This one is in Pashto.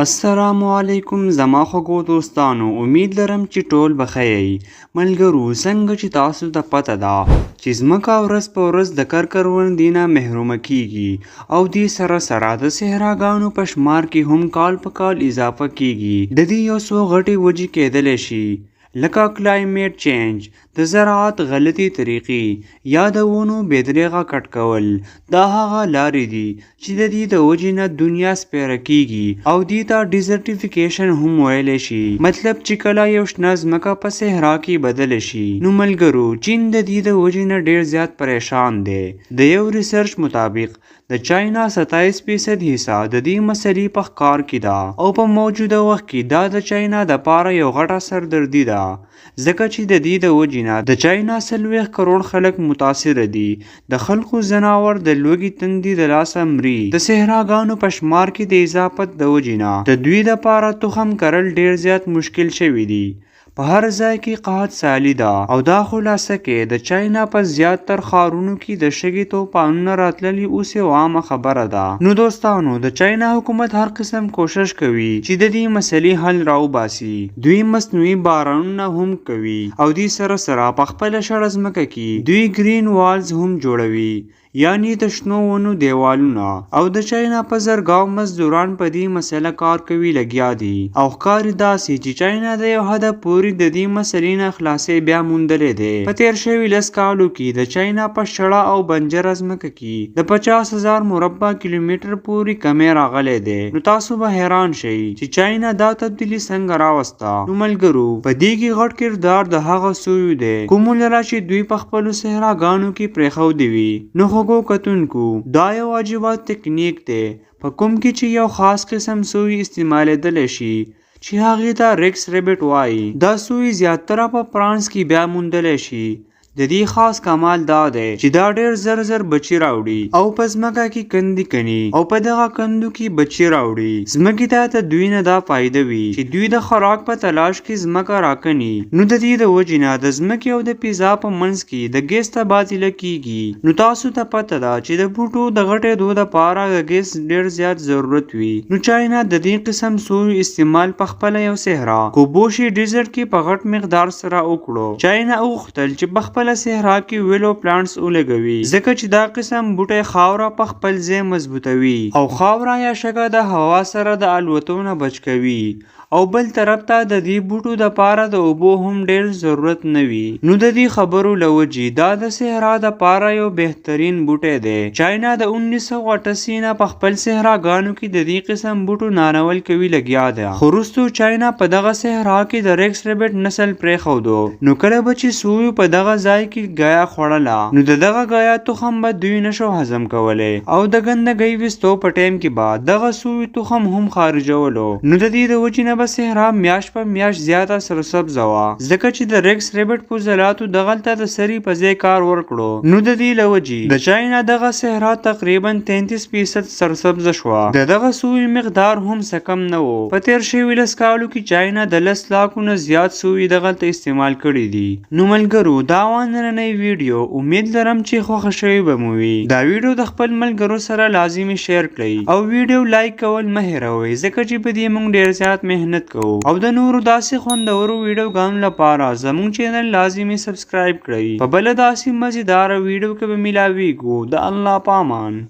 السلام علیکم زما خوږو دوستانو، امید لرم چې ټول بخیر یې. ملګرو، څنګه چې تاسو ته پته ده چې ځمکه ورځ په ورځ د کروندې نه محرومه کیږي او دې سره سره د صحراګانو په شمار کې هم کال په کال اضافه کیږي. د دې یو څو غټې وجې کیدلی شي، لکه کلایمیټ چینج، د زراعت غلطي طریقې یا د ونو بېدریغه کټ کول. دا هغه لارې دي چې د دې د وجې نه دنیا سپیره کیږي او دې ته ډیزرټیفیکیشن هم ویلی شي، مطلب چې کله یو شنه ځمکه په صحرا کې بدله شي. نو ملګرو، چین د دې د وجې نه ډیر زیات پریشان دی. د یو ریسرچ مطابق د چاینا 27% حصہ د دې مسلې په ښکار کې ده او په موجوده وخت کې دا د چاینا دپاره یو غټه سردردي ده، ځکه چې د دې د وجې نه د چاینا 40 کروڑ خلک متاثره دي. د خلکو ځناور د لوږې تندې د لاسه مري. د صحراګانو په شمار کې د اضافت د وجې نه د دوی دپاره تخم کرل ډیر زیات مشکل شوي دي. په هر ځای کې قحط سالي ده او دا خلاصه کې د چاینا په زیاتر ښارونو کې د شګې طوفانونه راتللي اوس یو عامه خبره ده. نو دوستانو، د چاینا حکومت هر قسم کوشش کوي چې د دې مسلې حل راوباسي. دوی مصنوعي بارانونه هم کوي او دې سره سره په خپله شړه ځمکه کې دوی ګرین والز هم جوړوي، یعنی د شنو ونو دیوالونه. او د چاینا په زرګاو مزدوران په دې مسله کار کوي لګیا دي او ښکاري داسې چې چاینا د یو حده پورې د دې مسلې نه خلاصې بیا موندلی دی. په تیر شوي 10 کالو کې د چاینا په شړه او بنجره ځمکه کې د 50,000 مربع کیلومتر پورې کمی راغلی دی. نو تاسو به حیران شئ چې چاینا دا تبدیلي څنګه راوسته. نو ملګرو، په دې کې غټ کردار د هغه سویو دی کومو لره چې دوی په خپلو صحراګانو کې پرېښودي وي. نو خوږو کتونکو، دا یو عجیبه تکنیک دی په کوم کې چې یو خاص قسم سوی استعمالیدلی شي چې هغې ته ریکس ریبټ وایي. دا سوی زیاتره په فرانس کې بیا موندلی شي. د دې خاص کمال دا دی چې دا ډیر زر زر بچي راوړي او په ځمکه کې کندې کني او په دغه کندو کې بچي راوړي. ځمکې ته د دوی نه دا فایده وي چې دوی د خوراک په تلاش کې ځمکه راکني. نو د دې د وجې نه د ځمکې او د فضا په منځ کې د ګیس تبادله کیږي. نو تاسو ته پته ده چې د بوټو د غټېدو دپاره د ګیس ډیر زیات ضرورت وي. نو چاینا د دې قسم سوی استعمال په خپله یو صحرا کوبوشي ډیزرټ کې په غټ مقدار سره وکړو. چاینا وغوښتل چې په خپله صحرا کې ویلو پلانټس ولګوي، ځکه چې دا قسم بوټی خاوره په خپل ځای مضبوطوي او خاوره یا شګه د هوا سره د الوتو نه بچ کوي. او بل طرف ته د دې بوټو دپاره د اوبو هم ډیر ضرورت نه وي. نو د دې خبرو له وجې دا د صحرا دپاره یو بهترین بوټی دی. چاینا د 1988 نه په خپل صحراګانو کې د دې قسم بوټو نانول کوي لګیا ده. خو وروستو چاینا په دغه صحرا کې د ریکس ریبټ نسل پرېښودو. نو کله به چې سویو په دغه ځای کې ګیا خوړله، نو د دغه ګیا تخم به دوی نشو هضم کولی او د ګندګۍ ویستو په ټایم کې به دغه سوی تخم هم خارجولو. نو د دې د وجې نه به صحرا میاشت په میاشت زیاته سرسبزه وه، ځکه چې د ریکس ریبټ په ځلاتو دغلته د سري په ځای کار ورکړو. نو د دې له وجې د چاینا دغه صحرا تقریبا 33% سرسبزه شوه. د دغه سوی مقدار هم څه کم نه و. په تیر شوي 10 کالو کې چاینا د 10 لاکو نه زیات سوی دغلته استعمال کړي دي. نو ملګرو، دا نننۍ ویډیو امید لرم چې خوښه شوې به مو وي. دا ویډیو د خپل ملګرو سره لازمي شیر کړئ او ویډیو لایک کول مه هېروئ، ځکه چې په دې موږ ډیر زیات مهنت کوو. او د نورو داسې خوندورو ویډیوګانو لپاره زموږ چینل لازمي سبسکرایب کړئ. په بله داسې مزیداره ویډیو کې به ملاویږو. د الله په امان.